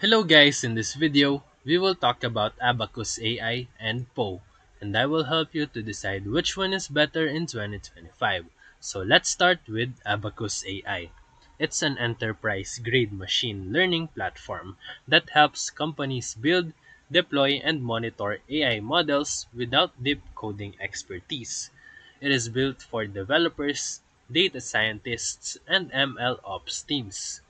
Hello guys, in this video, we will talk about Abacus AI and Poe, and I will help you to decide which one is better in 2025. So let's start with Abacus AI. It's an enterprise-grade machine learning platform that helps companies build, deploy, and monitor AI models without deep coding expertise. It is built for developers, data scientists, and ML ops teams.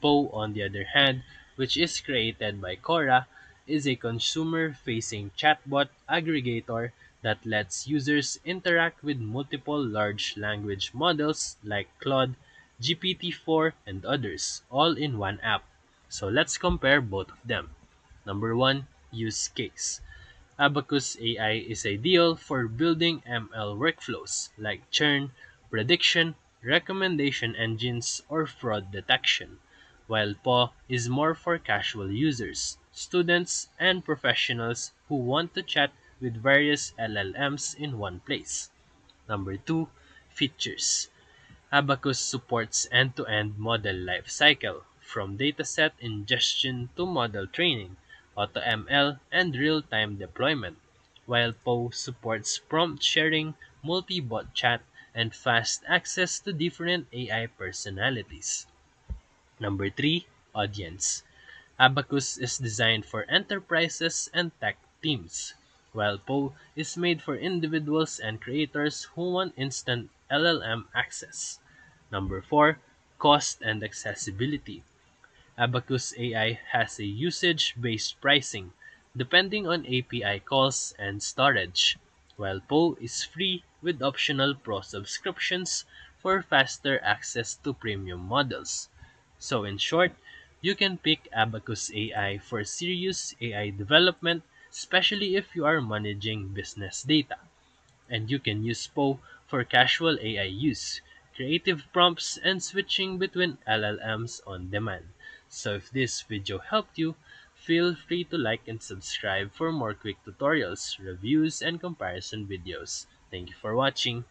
Poe, on the other hand, which is created by Quora, is a consumer-facing chatbot aggregator that lets users interact with multiple large language models like Claude, GPT-4, and others, all in one app. So let's compare both of them. Number 1. Use case. Abacus AI is ideal for building ML workflows like churn, prediction, recommendation engines, or fraud detection, while PAW is more for casual users, students, and professionals who want to chat with various LLMs in one place. Number 2. Features. Abacus supports end-to-end model lifecycle, from dataset ingestion to model training, AutoML, and real-time deployment, while Poe supports prompt sharing, multi-bot chat, and fast access to different AI personalities. Number 3. Audience. Abacus is designed for enterprises and tech teams, while Poe is made for individuals and creators who want instant LLM access. Number 4. Cost and accessibility. Abacus AI has a usage-based pricing depending on API calls and storage, while Poe is free with optional Pro subscriptions for faster access to premium models. So in short, you can pick Abacus AI for serious AI development, especially if you are managing business data. And you can use Poe for casual AI use, creative prompts, and switching between LLMs on demand. So if this video helped you, feel free to like and subscribe for more quick tutorials, reviews, and comparison videos. Thank you for watching.